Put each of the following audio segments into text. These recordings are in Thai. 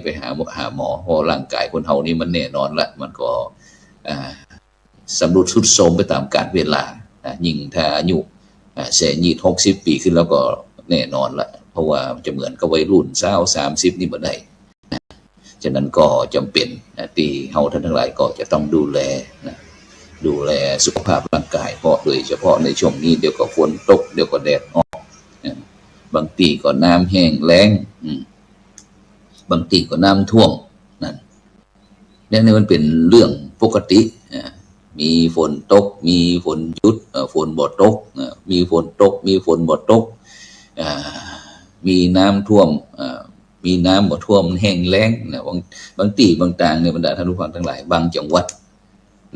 ไปหาหมอเพราะร่างกายคนเฮานี่มันแน่นอนละมันก็สำรุดทรุดโทรมไปตามกาลเวลายิ่งถ้าอายุ40-60 ปีขึ้นแล้วก็แน่นอนละเพราะว่าจะเหมือนกับวัยรุ่น20-30นี่บ่ได้ฉะนั้นก็จำเป็นที่เฮาท่านทั้งหลายก็จะต้องดูแลสุขภาพร่างกายเพราะโดยเฉพาะในช่วงนี้เดี๋ยวก็ฝนตกเดี๋ยวก็แดดออกบางทีก็น้ำแห้งแล้งบางทีก็น้ำท่วมนั่นนี่มันเป็นเรื่องปกติมีฝนตกมีฝนหยุดฝนบ่ตกมีฝนตกมีฝนบ่ตกมีน้ำท่วมมีน้ำบ่ท่วมแห้งแล้งบางทีบางต่างในบรรดาท่านผู้ฟังทั้งหลายบางจังหวัด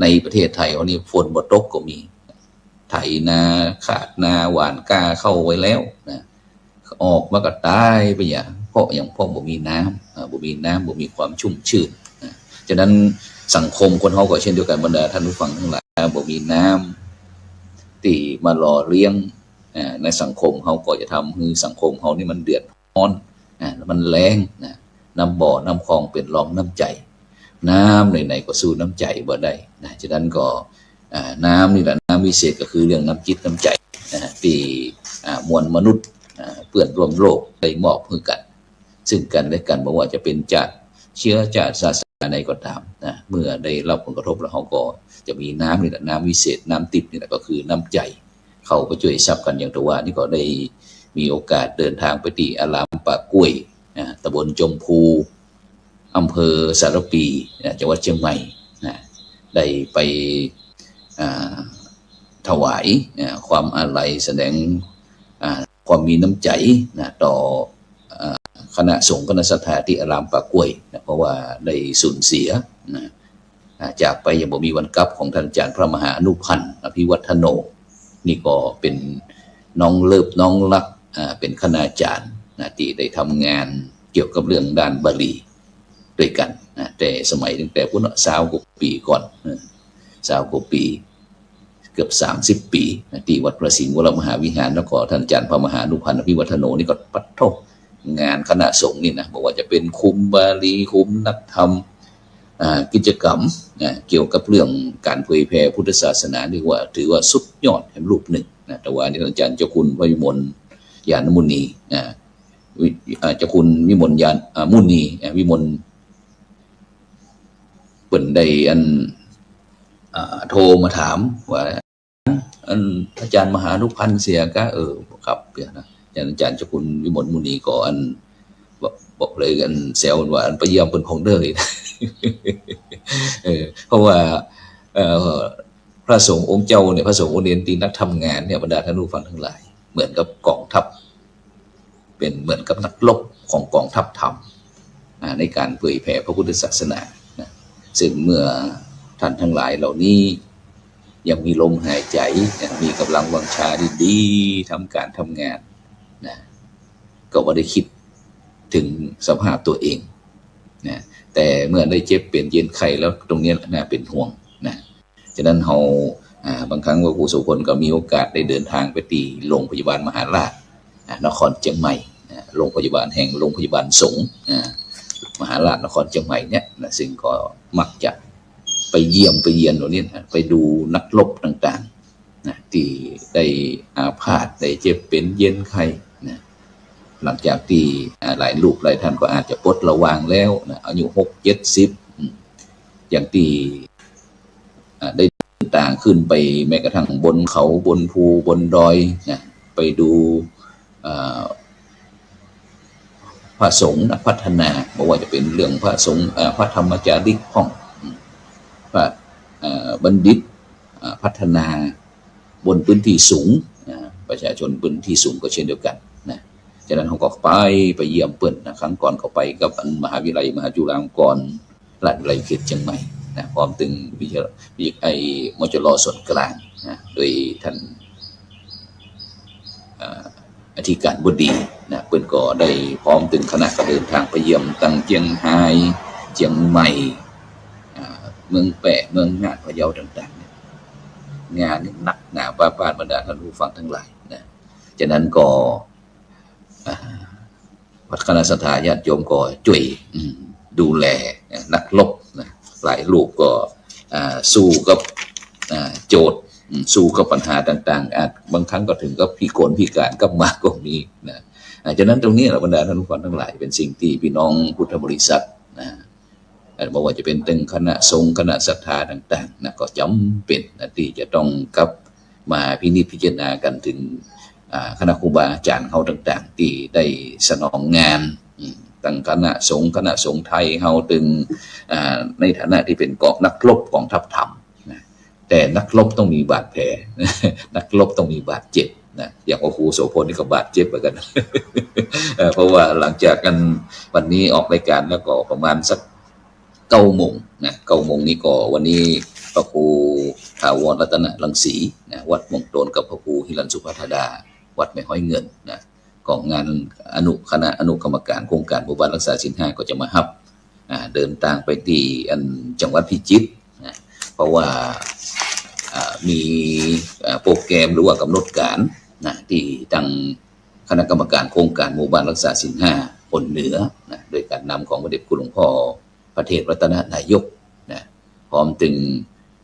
ในประเทศไทยวันนี้ฝนบ่ตกก็มีไถนาขาดนาหว่านกล้าเข้าไว้แล้วนะออกมาก็ตายไปอย่างเพราะบ่มีน้ำบ่มีความชุ่มชื้นฉะนั้นสังคมคนเฮาก็เช่นเดียวกันบรรดาท่านผู้ฟังทั้งหลายบ่มีน้ำที่มาหล่อเลี้ยงในสังคมเฮาก็จะทำให้สังคมเฮานี่มันเดือดร้อนมันแล้งน้ำบ่อน้ำคลองเป็นรองน้ำใจน้ำไหนๆก็สู้น้ำใจบ่ได้ฉะนั้นก็น้ำนี่แหละน้ำวิเศษก็คือเรื่องน้ำจิตน้ำใจที่มวลมนุษย์เพื่อนร่วมโลกได้มอบให้กันซึ่งกันและกันบอกว่าจะเป็นชาติเชื้อชาติศาสนาใดก็ตามเมื่อได้รับผลกระทบแล้วเขาก็จะมีน้ำนี่แหละน้ำวิเศษน้ำทิพย์นี่แหละก็คือน้ำใจเขาก็ช่วยซับกันอย่างตัวว่านี่ก็ได้มีโอกาสเดินทางไปที่อารามป่ากล้วยตำบลจมพูอำเภอสารปีจังหวัดเชียงใหม่ได้ไปถวายความอาลัยแสดงความมีน้ำใจต่อคณะสงฆ์คณะศรัทธาที่อารามป่ากล้วยเพราะว่าได้สูญเสียจากไปอย่างบ่มีวันกลับของท่านอาจารย์พระมหาอนุพันธ์อภิวัฒโนนี่ก็เป็นน้องเลิฟน้องรักเป็นคณาจารย์ที่ได้ทำงานเกี่ยวกับเรื่องด้านบาลีด้วยกันแต่สมัยตั้งแต่พุทธ20 กว่าปีก่อน20 กว่าปีเกือบ30 ปีที่วัดพระสิงห์วรมหาวิหารแล้วก็ท่านอาจารย์พระมหาอนุพันธ์อภิวัฒโนนี่ก็ปัดโทงานคณะสงฆ์นี่นะบอกว่าจะเป็นคุมบาลีคุมนักธรรมกิจกรรมเกี่ยวกับเรื่องการเผยแผ่พุทธศาสนาถือว่าสุดยอดแห่งรูปหนึ่งแต่ว่าที่อาจารย์เจ้าคุณพระวิมลญาณมุนีเจ้าคุณวิมลญาณมุนีวิมลเปิ่นได้โทรมาถามว่าอาจารย์มหาอนุพันธ์เสียก็ครับเดี๋ยวนะอาจารย์เจ้าคุณวิมลมุนีก็บอกเลยกันแซวว่าไปเยี่ยมเพิ่นของเด้อเพราะว่าพระสงฆ์องค์เจ้าเนี่ยพระสงฆ์องค์เดียนตีนักทำงานเนี่ยบรรดาท่านผู้ฟังทั้งหลายเหมือนกับกองทัพเป็นเหมือนกับนักรบของกองทัพธรรมในการเผยแผ่พระพุทธศาสนาซึ่งเมื่อท่านทั้งหลายเหล่านี้ยังมีลมหายใจยังมีกำลังวังชาดีๆทำการทำงานก็ไม่ได้คิดถึงสภาพตัวเองแต่เมื่อได้เจ็บเป็นเย็นไข้แล้วตรงนี้น่าเป็นห่วงฉะนั้นเราบางครั้งว่าครูสุพลก็มีโอกาสได้เดินทางไปที่โรงพยาบาลมหาราชนครเชียงใหม่โรงพยาบาลแห่งโรงพยาบาลสงฆ์มหาราชนครเชียงใหม่เนี่ยซึ่งก็มักจะไปเยี่ยมไปเยียนตรงนี้ไปดูนักรบต่างๆที่ได้อาพาธได้เจ็บเป็นเย็นไข้หลังจากที่หลายลูกหลายท่านก็อาจจะปลดระวางแล้วอายุ60-70อย่างที่ได้ต่างขึ้นไปแม้กระทั่งบนเขาบนภูบนดอยไปดูพระสงฆ์พัฒนาบอกว่าจะเป็นเรื่องพระสงฆ์พระธรรมจาริกห้องพระบัณฑิตพัฒนาบนพื้นที่สูงประชาชนพื้นที่สูงก็เช่นเดียวกันฉะนั้นเขาก็ไปเยี่ยมเปิ้นครั้งก่อนเขาไปกับมหาวิทยาลัยมหาจุฬาลงกรณราชวิทยาลัยเขตเชียงใหม่พร้อมถึงวิทยาลัยมจร.ส่วนกลางโดยท่านอธิการบดีเปิ้นก็ได้พร้อมถึงคณะก็เดินทางไปเยี่ยมตั้งเจียงไฮ้เชียงใหม่เมืองแปะเมืองงานพะเยาต่างๆงานนี่หนักหนาบ้าบรรดาท่านผู้ฟังทั้งหลายฉะนั้นก็ วัดคณะสัตยาญาติโยมก็ช่วยดูแลนักรบนะหลายรูปก็สู้กับโจทย์สู้กับปัญหาต่างๆอาจบางครั้งก็ถึงกับพิกลพิการกับมาก็มีนะฉะนั้นตรงนี้บรรดาท่านผู้ฟังทั้งหลายเป็นสิ่งที่พี่น้องพุทธบริษัทนะบอกว่าจะเป็นตึงคณะสงฆ์คณะศรัทธาต่างๆนะก็จำเป็นนะที่จะต้องกลับมาพินิจพิจารณากันถึงคณะครูบาอาจารย์เขาต่างๆที่ได้สนองงานตั้งคณะสงฆ์ไทยเขาตึงในฐานะที่เป็นกองนักรบกองทัพธรรมนะแต่นักรบต้องมีบาดแผลนักรบต้องมีบาดเจ็บนะอย่างครูโสพลนี่ก็บาดเจ็บเหมือนกัน เพราะว่าหลังจากกันวันนี้ออกรายการแล้วก็ประมาณสัก9 โมงนะ9 โมงนี้ก็วันนี้พระครูถาวรรัตนรังสีนะวัดมงโตนกับพระครูหิรัญสุภัทดาวัดแม่ห้อยเงินนะของงานคณะอนุกรรมการโครงการหมู่บ้านรักษาศีล 5ก็จะมาฮับเดินทางไปที่จังหวัดพิจิตรนะเพราะว่ามีโปรแกรมหรือว่ากำหนดการนะที่ตั้งคณะกรรมการโครงการหมู่บ้านรักษาศีล 5คนเหนือนะโดยการนำของพระเดชคุณหลวงพ่อพระเทพรัตนนายกนะพร้อมถึง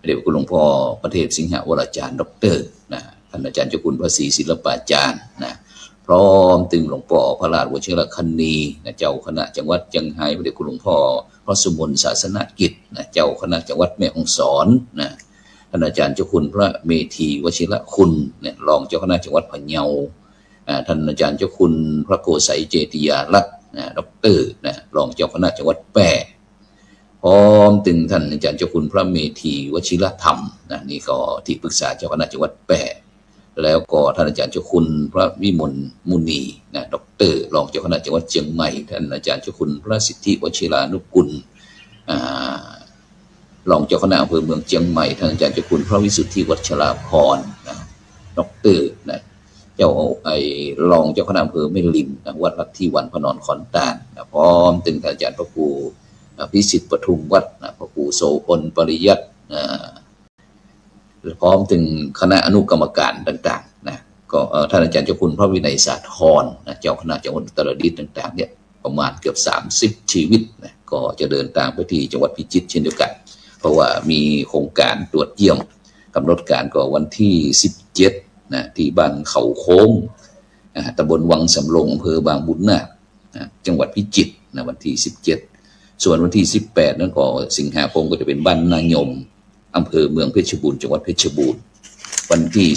พระเดชคุณหลวงพ่อพระเทพสิงหวรอาจารย์ดร.นะท่านอาจารย์เจ้าคุณพระศรีศิลปาจารย์นะพร้อมถึงหลวงพ่อพระราชวชิรคันนีนะเจ้าคณะจังหวัดเชียงรายพระเดชคุณหลวงพ่อพระสุมนศาสนกิจนะเจ้าคณะจังหวัดแม่ฮ่องสอนนะท่านอาจารย์เจ้าคุณพระเมธีวชิรคุณเนี่ยรองเจ้าคณะจังหวัดพะเยาท่านอาจารย์เจ้าคุณพระโกษัยเจติยาลักษณ์ดร.นะรองเจ้าคณะจังหวัดแปร่พร้อมถึงท่านอาจารย์เจ้าคุณพระเมธีวชิรธรรมนะนี่ก็ที่ปรึกษาเจ้าคณะจังหวัดแปร่แล้วก็ท่านอาจารย์เจ้าคุณพระวิมลมุนีนะดร.รองเจ้าคณะจังหวัดเชียงใหม่ท่านอาจารย์เจ้าคุณพระสิทธิวชิรานุกุลรองเจ้าคณะอำเภอเมืองเชียงใหม่ท่านอาจารย์เจ้าคุณพระวิสุทธิวัชราภรณ์นะดร.นะเจ้ารองเจ้าคณะอำเภอแม่ริมนะวัดลัทธิวันพนอนขอนตาลนะพร้อมถึงท่านอาจารย์พระครูพิสิทธิ์ปทุมวัดนะพระครูโสพลปริยัติพร้อมถึงคณะอนุกรรมการต่างๆนะก็ท่านอาจารย์เจ้าคุณพระวินัยสาธรนะเจ้าคณะจังหวัดอุตรดิตถ์ต่างๆเนี่ยประมาณเกือบ30ชีวิตนะก็จะเดินทางไปที่จังหวัดพิจิตรเช่นเดียวกันเพราะว่ามีโครงการตรวจเยี่ยมกำหนดการก็วันที่17นะที่บ้านเขาโค้งตำบลวังสำโรงอำเภอบางบุญนาคจังหวัดพิจิตรนะวันที่17ส่วนวันที่18นั้นก็สิงหาคมก็จะเป็นบ้านนายมอำเภอเมืองเพชรบูรณ์จังหวัดเพชรบูรณ์วันที่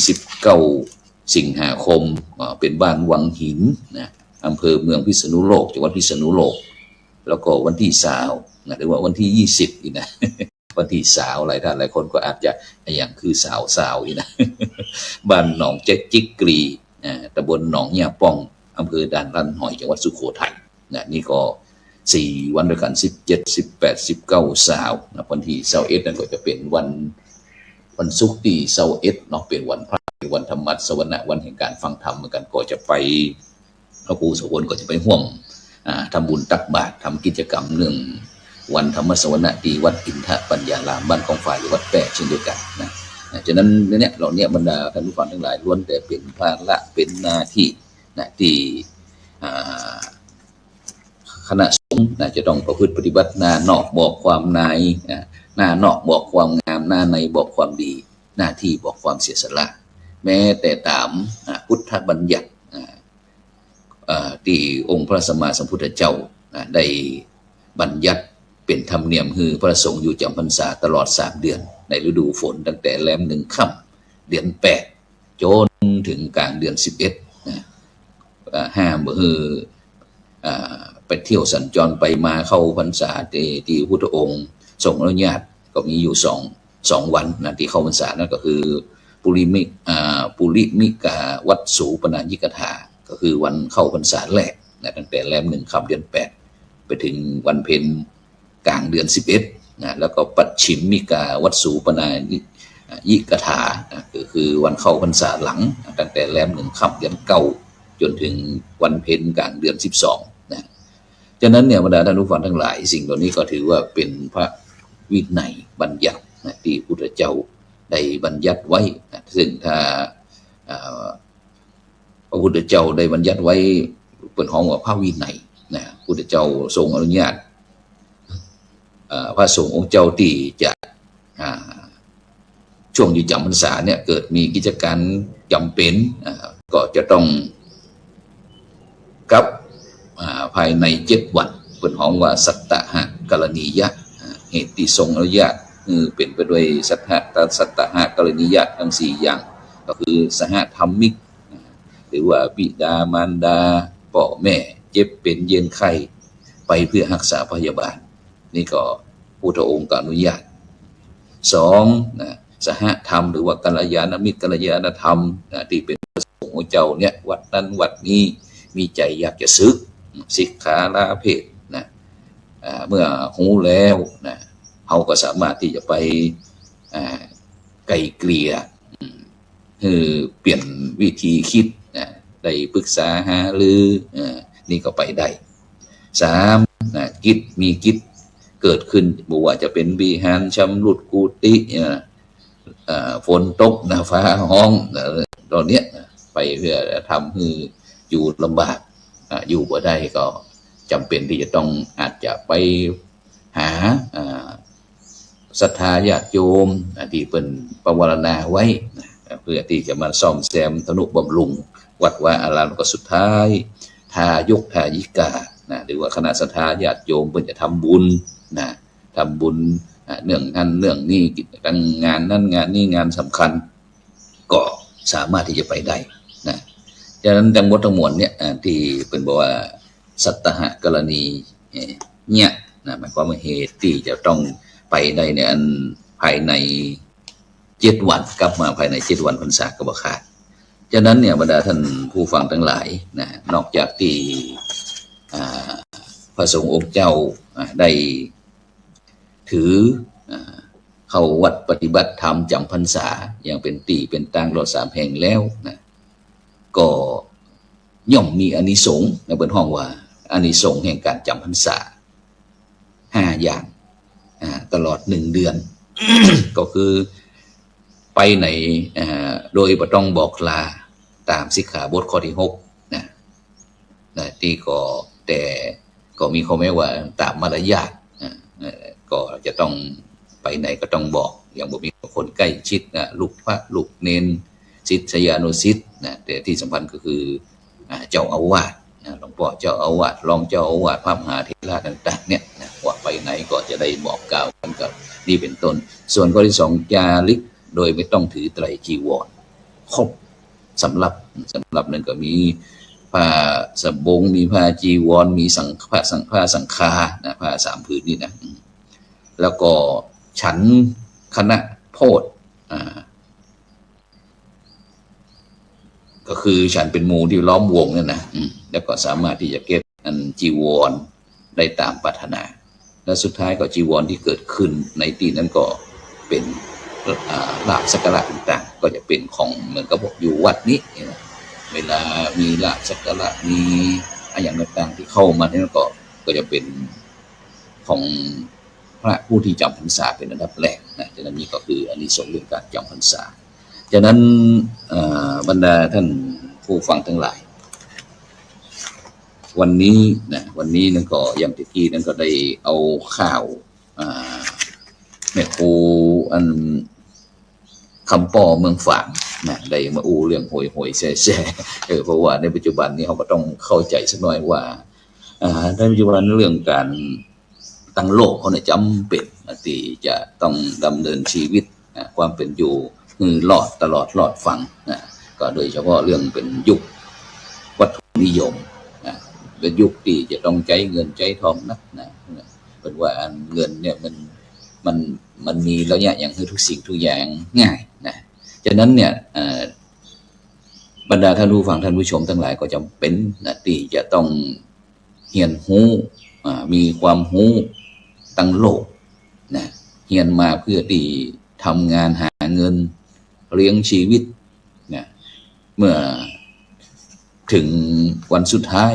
19สิงหาคมเป็นบ้านวังหินนะอำเภอเมืองพิษณุโลกจังหวัดพิษณุโลกแล้วก็วันที่20นะหรือว่าวันที่20อีกนะวันที่หลายท่านหลายคนก็อาจจะอย่างคือสาวอีกนะบ้านหนองเจ๊กจิกกรีตำบลหนองยาป้องอำเภอด่านลั่นหอยจังหวัดสุโขทัยนะนี่ก็4วันด้วยกัน17 18 19นะวันที่21นั่นก็จะเป็นวันศุกร์ที่21เนาะเป็นวันพระวันธรรมสวนะวันแห่งการฟังธรรมเหมือนกันก็จะไปพระครูโสพลก็จะไปร่วมทำบุญตักบาตรทำกิจกรรมเรื่องวันธรรมสวนะที่วัดอินทปัญญารามบ้านของฝ่ายวัดแปะเช่นเดียวกันนะฉะนั้นเนี่ยเราเนี่ยบรรดาท่านผู้ฟังทั้งหลายล้วนแต่เป็นภาระเป็นหน้าที่นะที่คณะสงฆ์จะต้องประพฤติปฏิบัติหน้านอกบอกความในหน้านอกบอกความงามหน้าในบอกความดีหน้าที่บอกความเสียสละแม้แต่ตามพุทธบัญญัติที่องค์พระสัมมาสัมพุทธเจ้าได้บัญญัติเป็นธรรมเนียมคือพระสงฆ์อยู่จำพรรษาตลอด3 เดือนในฤดูฝนตั้งแต่แรม1 ค่ำเดือน8จนถึงกลางเดือน11ห้ามไปเที่ยวสัญจรไปมาเข้าพรรษาที่พุทธองค์ทรงอนุญาตก็มีอยู่2 วันนะที่เข้าพรรษานั่นก็คือปุริมิกาวัดสูปนายิกถาก็คือวันเข้าพรรษาแรกนะตั้งแต่แรม1 ค่ำเดือน8ไปถึงวันเพ็ญกลางเดือน11นะแล้วก็ปัจฉิมมิกาวัดสูปนายิกถานะก็คือวันเข้าพรรษาหลังตั้งแต่แรม1 ค่ำเดือน9จนถึงวันเพ็ญกลางเดือน12นะฉะนั้นเนี่ยบรรดาท่านผู้ฟังทั้งหลายสิ่งเหล่านี้ก็ถือว่าเป็นพระวินัยบัญญัตินะที่พุทธเจ้าได้บัญญัติไว้นะซึ่งถ้าพระพุทธเจ้าได้บัญญัติไว้เป็นของว่าพระวินัย นะพุทธเจ้าทรงอนุญาตพระสงฆ์องค์เจ้าที่จะช่วงอยู่จำพรรษาเนี่ยเกิดมีกิจการจำเป็นก็จะต้องกับภายใน7 วันเป็นของว่าสัตตหกรณียะเหตุที่ทรงอนุญาตเป็นไปด้วยสัตตหกรณียะทั้ง4อย่างก็คือสหธรรมิกหรือว่าบิดามารดาพ่อแม่เจ็บเป็นเย็นไข้ไปเพื่อรักษาพยาบาลนี่ก็พุทธองค์ก็อนุญาต2นะสหธรรมหรือว่ากัลยาณมิตรกัลยาณธรรมที่เป็นพระสงฆ์ของเจ้าเนี่ยวัดนั้นวัดนี้มีใจอยากจะศึกสิกขาลาเพศนะเมื่อหูแล้วนะเขาก็สามารถที่จะไปไกล่เกลี่ยคือเปลี่ยนวิธีคิดนะได้ปรึกษาหารือนี่ก็ไปได้3นะกิจมีกิจเกิดขึ้นบอกว่าจะเป็นวิหารชำรุดกุฏิฝนตกนะฟ้าห้องตอนนี้ไปเพื่อทำให้อยู่ลำบากอยู่บ่ได้ก็จำเป็นที่จะต้องอาจจะไปหาศรัทธาญาติโยมที่เป็นประวารณาไว้เพื่อที่จะมาซ่อมแซมทนุบำรุงวัดว่าอารามก็สุดท้ายทายกทายิกาหรือว่าคณะศรัทธาญาติโยมเพื่อจะทำบุญทำบุญเรื่องนั้นเรื่องนี้งานนั้นงานนี้งานสำคัญก็สามารถที่จะไปได้นะฉะนั้นทั้งหมดทั้งมวลเนี่ยที่เป็นบอกว่าสัตตหกรณีเนี่ยหมายความว่าเหตุที่จะต้องไปได้ในอันภายใน7 วันกลับมาภายใน7 วันพรรษาก็บ่ขาดฉะนั้นเนี่ยบรรดาท่านผู้ฟังทั้งหลายนะนอกจากที่พระสงฆ์องค์เจ้าได้ถือเข้าวัดปฏิบัติธรรมจำพรรษาอย่างเป็นตีเป็นตางรอด3 แห่งแล้วนะก็ย่อมมีอานิสงส์ในบนห้องว่าอานิสงส์แห่งการจำพรรษา5 อย่างตลอด1 เดือน ก็คือไปไหนโดยบ่ต้องบอกลาตามสิกขาบทข้อที่6นะที่ก็แต่ก็มีข้อแม้ว่าตามมารยาทก็จะต้องไปไหนก็ต้องบอกอย่างบ่มีคนใกล้ชิดลูกพระลูกเนนศิษยานุศิษย์แต่ที่สำคัญก็คือเจ้าอาวาสหลวงพ่อเจ้าอาวาสรองเจ้าอาวาสพระมหาเถระต่างๆเนี่ยว่าไปไหนก็จะได้บอกกล่าวกันกับนี่เป็นต้นส่วนข้อที่2จาริกโดยไม่ต้องถือไตรจีวรครบสำหรับนั้นก็มีผ้าสบงมีผ้าจีวรมีผ้าสังฆาผ้า3 ผืนนี่นะแล้วก็ฉันคณะโพธิก็คือฉันเป็นหมู่ที่ล้อมวงนั่นนะแล้วก็สามารถที่จะเก็บอันจีวรได้ตามปรารถนาและสุดท้ายก็จีวรที่เกิดขึ้นในที่นั้นก็เป็นลาภสักการะต่างๆก็จะเป็นของเหมือนกับอยู่วัดนี้เวลามีลาภสักการะมีอย่างต่างๆที่เข้ามาเนี่ยก็จะเป็นของพระผู้ที่จำพรรษาเป็นอันดับแรกนะฉะนั้นนี่ก็คืออานิสงส์เรื่องการจำพรรษาฉะนั้นบรรดาท่านผู้ฟังทั้งหลายวันนี้นั่นก็อย่างที่กี้นั้นก็ได้เอาข่าวแม่ครูอันคำป้อเมืองฝางได้มาอู้เรื่องโหยแซ่เพราะว่าในปัจจุบันนี้เขาก็ต้องเข้าใจสักหน่อยว่าในปัจจุบันเรื่องการตั้งโลกเขาเนี่ยจำเป็นที่จะต้องดำเนินชีวิตความเป็นอยู่รอดฟังก็โดยเฉพาะเรื่องเป็นยุควัตถุนิยมเป็นยุคที่จะต้องใช้เงินใช้ทองนะเป็นว่าเงินเนี่ยมันมีระยะอย่างทุกสิ่งทุกอย่างง่ายนะฉะนั้นเนี่ยบรรดาท่านผู้ฟังท่านผู้ชมทั้งหลายก็จำเป็นที่จะต้องเรียนรู้มีความรู้ตั้งโลกเรียนมาเพื่อที่ทำงานหาเงินเลี้ยงชีวิตเมื่อถึงวันสุดท้าย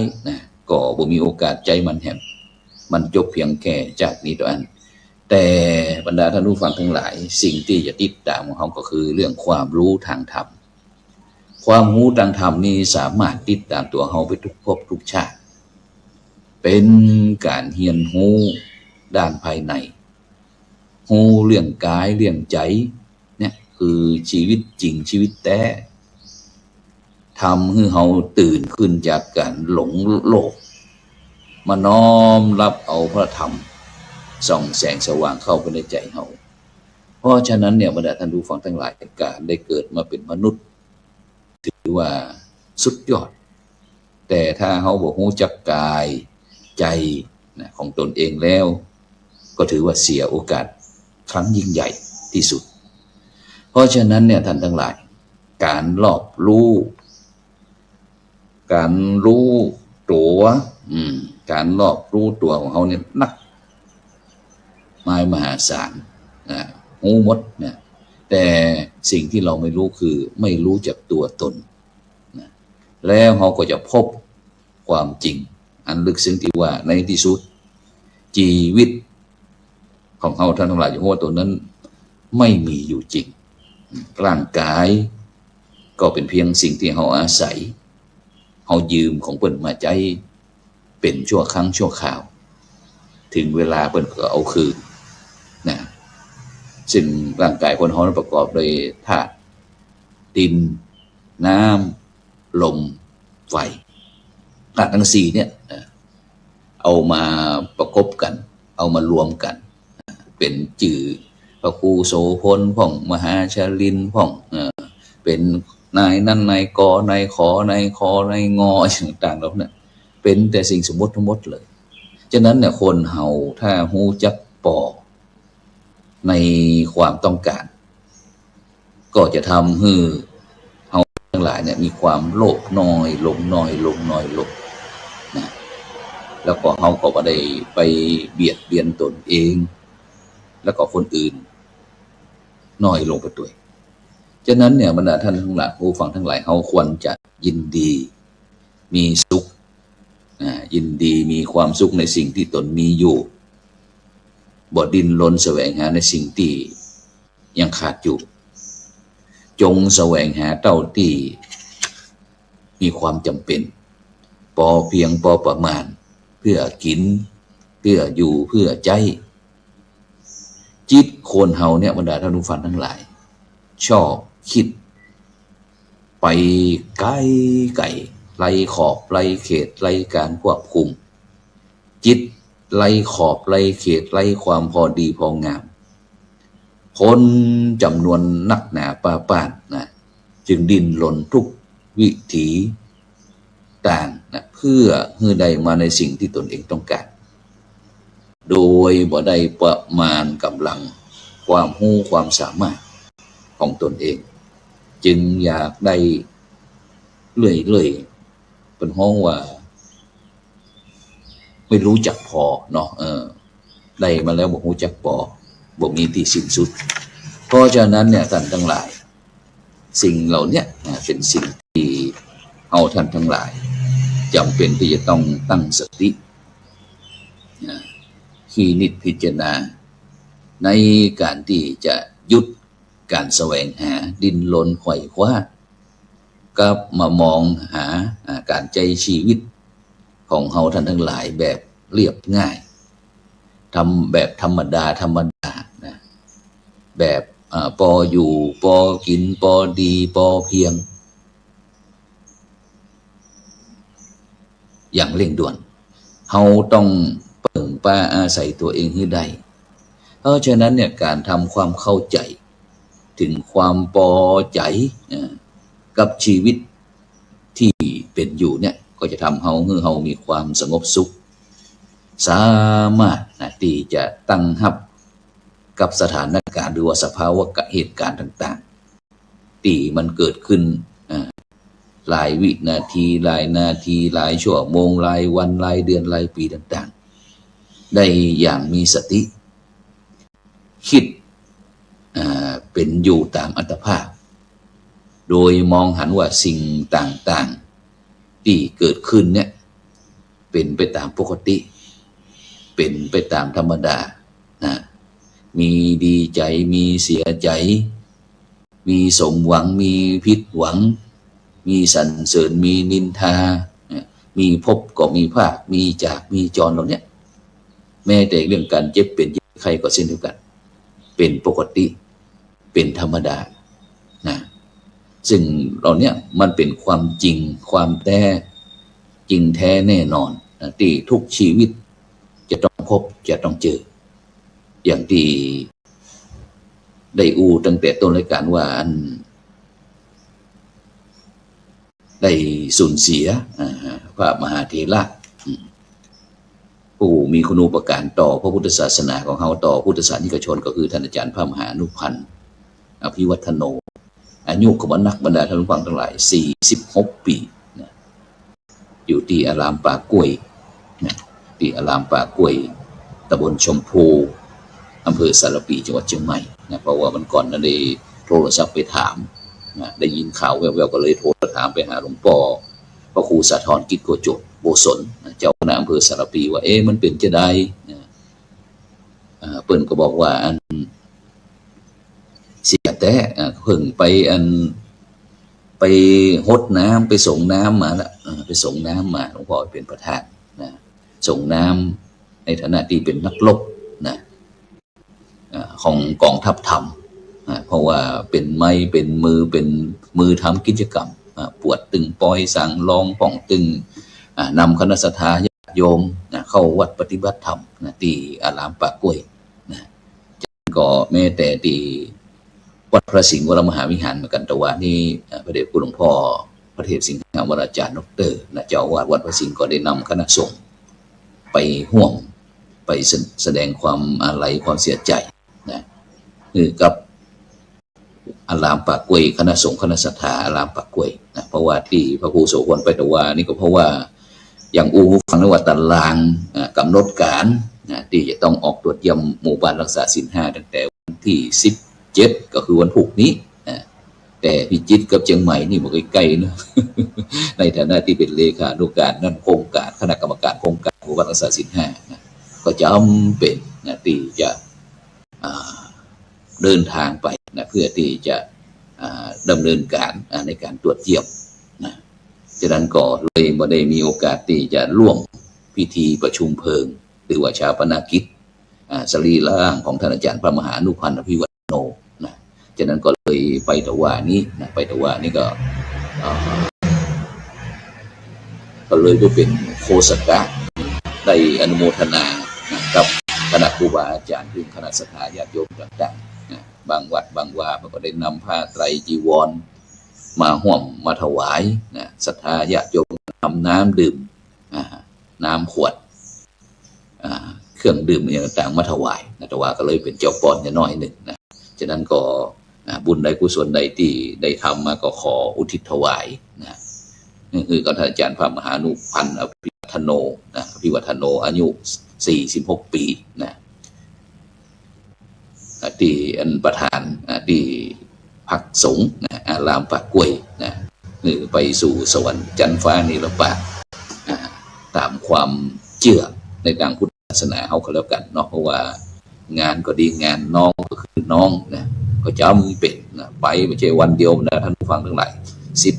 ก็บ่มีโอกาสใจมันจบเพียงแค่จากนี้ตัวอันแต่บรรดาท่านผู้ฟังทั้งหลายสิ่งที่จะติดตามของเขาก็คือเรื่องความรู้ทางธรรมความรู้ทางธรรมนี้สามารถติดตามตัวเขาไปทุกภพทุกชาติ เป็นการเรียนรู้ด้านภายในรู้เรื่องกายเรื่องใจเนี่ยคือชีวิตจริงชีวิตแท้ทำให้เราตื่นขึ้นจากการหลงโลกมาน้อมรับเอาพระธรรมส่องแสงสว่างเข้าไปในใจเราเพราะฉะนั้นเนี่ยบรรดาท่านผู้ฟังทั้งหลายการได้เกิดมาเป็นมนุษย์ถือว่าสุดยอดแต่ถ้าเราบ่รู้จักกายใจของตนเองแล้วก็ถือว่าเสียโอกาสครั้งยิ่งใหญ่ที่สุดเพราะฉะนั้นเนี่ยท่านทั้งหลายการรอบรู้การรู้ตัวการรอบรู้ตัวของเขาเนี่ยนักมหาศาลหูมดนะแต่สิ่งที่เราไม่รู้คือไม่รู้จักตัวตนนะแล้วเขาก็จะพบความจริงอันลึกซึ้งที่ว่าในที่สุดชีวิตของเขาท่านทั้งหลายอยู่ว่าตัวนั้นไม่มีอยู่จริงร่างกายก็เป็นเพียงสิ่งที่เขาอาศัยเขายืมของเพิ่นมาใจเป็นชั่วครั้งชั่วคราวถึงเวลาเพิ่นก็เอาคืนนะซึ่งร่างกายคนเราประกอบด้วยธาตุดินน้ำลมไฟธาตุทั้งสี่เนี่ยเอามาประกบกันเอามารวมกันเป็นจื่อพระครูโสพลพ่องมหาชลินพ่องเป็นนายนั่นนายกนายขอนายคอนายงอต่างๆแล้วเนี่ยเป็นแต่สิ่งสมมติทั้งหมดเลยฉะนั้นเนี่ยคนเฮาถ้าฮู้จักปอในความต้องการก็จะทำให้เฮาทั้งหลายเนี่ยมีความโลภน้อยลงน้อยลงน้อยลงนะแล้วก็เฮาก็บ่ได้ไปเบียดเบียนตนเองแล้วก็คนอื่นน้อยลงไปด้วยฉะนั้นเนี่ยบรรดาท่านทั้งหลายผู้ฟังทั้งหลายเฮาควรจะยินดีมีสุขยินดีมีความสุขในสิ่งที่ตนมีอยู่บ่ดิ้นรนแสวงหาในสิ่งที่ยังขาดอยู่จงแสวงหาเท่าที่มีความจำเป็นพอเพียงพอประมาณเพื่อกินเพื่ออยู่เพื่อใจจิตคนเฮาเนี่ยบรรดาท่านผู้ฟังทั้งหลายชอบคิดไปไกลไกลไล่ขอบไล่เขตไล่การควบคุมจิตไล่ขอบไล่เขตไล่ความพอดีพองามคนจำนวนนักหนาป้าป้านนะจึงดิ้นรนทุกวิถีต่างนะเพื่อให้ได้มาในสิ่งที่ตนเองต้องการโดยบ่ได้ประมาณกำลังความรู้ความสามารถของตนเองจึงอยากได้เรื่อยๆเป็นห้องว่าไม่รู้จักพอเนาะได้มาแล้วบ่รู้จักพอบ่มีที่สิ้นสุดเพราะฉะนั้นเนี่ยท่านทั้งหลายสิ่งเหล่านี้เป็นสิ่งที่เอาท่านทั้งหลายจำเป็นที่จะต้องตั้งสติพินิจพิจารณาในการที่จะหยุดการแสวงหาดิ้นรนไขว่คว้ากับมามองหาการใจชีวิตของเฮาท่านทั้งหลายแบบเรียบง่ายทำแบบธรรมดานะแบบพออยู่พอกินพอดีพอเพียงอย่างเร่งด่วนเฮาต้องเปิ่งป้าอาศัยตัวเองให้ได้เพราะฉะนั้นเนี่ยการทำความเข้าใจถึงความพอใจกับชีวิตที่เป็นอยู่เนี่ยก็จะทำให้เฮามีความสงบสุขสามารถที่จะตั้งรับกับสถานการณ์หรือว่าสภาวะเหตุการณ์ต่างๆที่มันเกิดขึ้นหลายวินาทีหลายนาทีหลายชั่วโมงหลายวันหลายเดือนหลายปีต่างๆได้อย่างมีสติคิดเป็นอยู่ตามอัตภาพโดยมองหันว่าสิ่งต่างๆที่เกิดขึ้นเนี่ยเป็นไปตามปกติเป็นไปตามธรรมดานะมีดีใจมีเสียใจมีสมหวังมีผิดหวังมีสรรเสริญมีนินทามีภพ ก็มีภาคมีจากมีจรเหล่านี้แม้แต่เรื่องการเจ็บเป็นไข้ก็เช่นเดียวกันเป็นปกติเป็นธรรมดานะซึ่งเราเนี่ยมันเป็นความจริงความแท้จริงแท้แน่นอนนะที่ทุกชีวิตจะต้องพบจะต้องเจออย่างที่ได้ตั้งแต่ต้นรายการว่าอันได้สูญเสียพระมหาเถระผู้มีคุณูปการต่อพระพุทธศาสนาของเขาต่อพุทธศาสนิกชนก็คือท่านอาจารย์พระมหาอนุพันธ์อภิวัฒโนอายุของนักบรรดาท่านผู้ฟังทั้งหลาย46 ปีนะอยู่ที่อารามป่ากล้วยนะที่อารามป่ากล้วยตำบลชมพูอำเภอสารปีจังหวัดเชียงใหม่นะเพราะว่าวันก่อนนั้นได้โทรศัพท์ไปถามนะได้ยินข่าวแววๆก็เลยโทรถามไปหาหลวงพ่อพระครูสาธรกิจโกจบโบสนเจ้าคณะอำเภอสารปีว่ามันเป็นจะได้เปิ้นก็บอกว่าอันเสียแต่เพิ่งไปหดน้ำไปส่งน้ำมาแล้วไปส่งน้ำมาหลวงพ่อเป็นประธานนะส่งน้ำในฐานะที่เป็นนักรบนะของกองทัพธรรมเพราะว่าเป็นไม้เป็นมือทำกิจกรรมปวดตึงปอยสั่งลองป่องตึงนำคณะสัตยาญาติโยมเข้าวัดปฏิบัติธรรมที่อารามป่ากล้วยนะก็แม้แต่ที่วัดพระสิงห์วรมหาวิหารเหมือนกันแต่ว่านี่พระเดชคุณหลวงพ่อพระเทพสิงห์วราจารย์ดร.เจ้าอาวาสวัดพระสิงห์ก็ได้นำคณะสงฆ์ไปห่วงไปแสดงความอาลัยความเสียใจนะคือกับอารามป่ากล้วยคณะสงฆ์คณะศรัทธาอารามป่ากล้วยนะเพราะว่าที่พระครูโสพลไปแต่ว่านี่ก็เพราะว่าอย่างฟังนว่าตารางกำหนดการที่จะต้องออกตรวจเยี่ยมหมู่บ้านรักษาศีล 5ตั้งแต่วันที่17ก็คือวันพุธนี้แต่พิจิตรกับเชียงใหม่นี่มันใกล้ๆนะ ในฐานะที่เป็นเลขานุการนั่นโครงการคณะกรรมการโครงการหมู่บ้านรักษาศีล 5นะก็จำเป็นที่จะเดินทางไปนะเพื่อที่จะดำเนินการในการตรวจเยี่ยมนะฉะนั้นก็เลยไม่ได้มีโอกาสที่จะร่วมพิธีประชุมเพลิงหรือว่าชาปนกิจสรีระร่างของท่านอาจารย์พระมหาอนุพันธ์อภิวัฒโนนะฉะนั้นก็เลยไปถวายนี้นะไปถวายนี้ก็เลยไปเป็นโฆษกะได้อนุโมทนากับคณะครูบาอาจารย์ถึงคณะสัตยาญาติโยมต่างๆบางวัดบางวาก็ได้นำผ้าไตรจีวรมาห่วมมาถวายนะศรัทธาญาติโยมทำน้ำดื่มน้ำขวดเครื่องดื่มอย่างต่างมาถวายนะแต่ว่าก็เลยเป็นเจ้าปอนน้อยหนึ่งนะฉะนั้นก็บุญใดกุศลใดที่ได้ทำมาก็ขออุทิศถวายนะนี่คือท่านอาจารย์พระมหาอนุพันธ์อภิวัฒโนนะอภิวัฒโนอายุ46 ปีนะที่อันประธานที่พักสงฆ์อารามป่ากล้วยนะนี่ไปสู่สวรรค์จันทร์ฟ้านิรปะตามความเชื่อในทางพุทธศาสนาเขาก็แล้วกันเนาะเพราะว่างานก็ดีงานน้องก็คือน้องนะก็จำเป็นนะไปไม่ใช่วันเดียวนะท่านผู้ฟังทั้งหลาย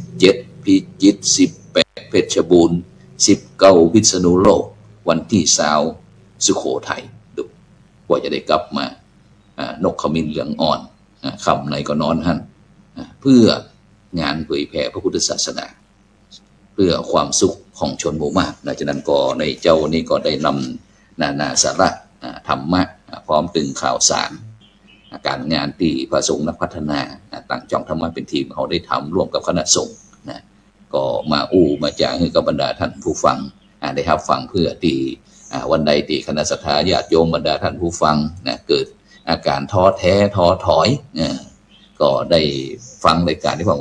17พิจิตร18เพชรบูรณ์19พิษณุโลกวันที่20สุโขทัยดูกว่าจะได้กลับมานกขมิ้นเหลืองอ่อนคำไหนก็นอนหันเพื่องานเผยแผ่พระพุทธศาสนาเพื่อความสุขของชนหมู่มากดังนั้นก็ในเจ้านี้ก็ได้นำนานาสาระธรรมะพร้อมตึงข่าวสารการงานที่พระสงฆ์นักพัฒนาต่างจ้องธรรมะเป็นทีมเขาได้ทำร่วมกับคณะสงฆ์นะก็มาจากให้กับบรรดาท่านผู้ฟังได้รับฟังเพื่อที่วันใดที่คณะสัตยาญาติโยมบรรดาท่านผู้ฟังนะเกิดอาการท้อแท้ท้อถอยก็ได้ฟังรายการที่ฟัง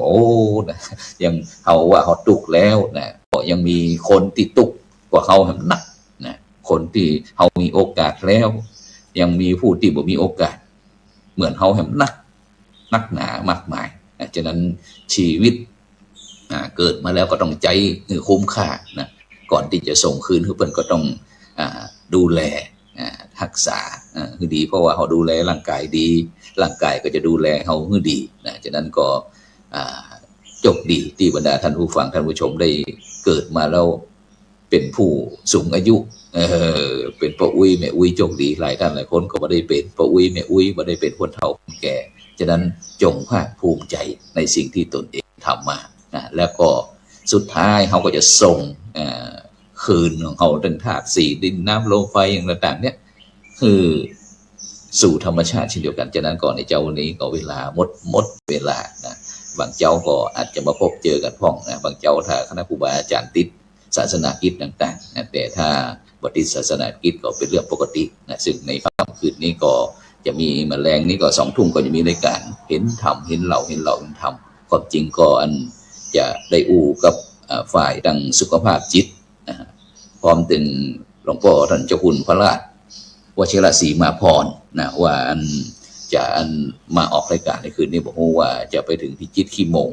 นะยังเขาว่าเขาตุกแล้วนะก็ยังมีคนที่ตุกกว่าเขาหนักนะคนที่เขามีโอกาสแล้วยังมีผู้ที่บ่มีโอกาสเหมือนเขานักหนามากมายฉะนั้นชีวิตเกิดมาแล้วก็ต้องใจคุ้มค่านะก่อนที่จะส่งคืนคือเพิ่นก็ต้องดูแลรักษาคือดีเพราะว่าเขาดูแลร่างกายดีร่างกายก็จะดูแลเขาคือดีนะฉะนั้นก็จบดีที่บรรดาท่านผู้ฟังท่านผู้ชมได้เกิดมาแล้ว เป็นผู้สูงอายุเป็นป้าอุ้ยแม่อุ้ยโชคดีหลายท่านหลายคนก็ไม่ได้เป็นป้าอุ้ยแม่อุ้ยไม่ได้เป็นคนเฒ่าคนแก่ฉะนั้นจงภาคภูมิใจในสิ่งที่ตนเองทำมาแล้วก็สุดท้ายเขาก็จะส่งคืนของเขาตั้งธาตุสี่ดินน้ำลมไฟอย่างต่างๆเนี่ยคือสู่ธรรมชาติเช่นเดียวกันฉะนั้นก่อนในเจ้าวันนี้ก็เวลาหมดเวลานะบางเจ้าก็อาจจะมาพบเจอกันพ่องนะบางเจ้าถ้าคณะครูบาอาจารย์ติดศาสนากิจต่างๆนะแต่ถ้าบติดศาสนากิจก็เป็นเรื่องปกตินะซึ่งในค่ำคืนนี้ก็จะมีแมลงนี้ก็20:00ก็จะมีรายการเห็นธรรมเห็นเราเห็นธรรมความจริงก็อันจะได้อู้กับฝ่ายดังสุขภาพจิตนะพร้อมถึงหลวงพ่อท่านเจ้าคุณพระราชวชิรศรีมาพรนะว่าจะมาออกรายการในคืนนี้บอกว่าจะไปถึงพิจิตรขี้โมง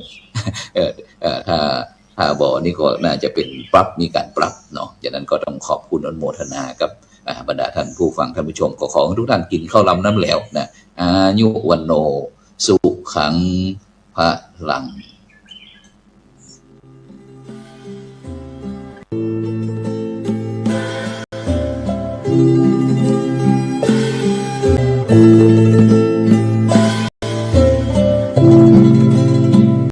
ถ้าบอกนี่ก็น่าจะเป็นมีการปรับเนาะฉะนั้นก็ต้องขอบคุณอนุโมทนากับบรรดาท่านผู้ฟังท่านผู้ชมก็ขอให้ทุกท่านกินข้าวลำน้ำแล้วนะอายุวันโนสุขังพลัง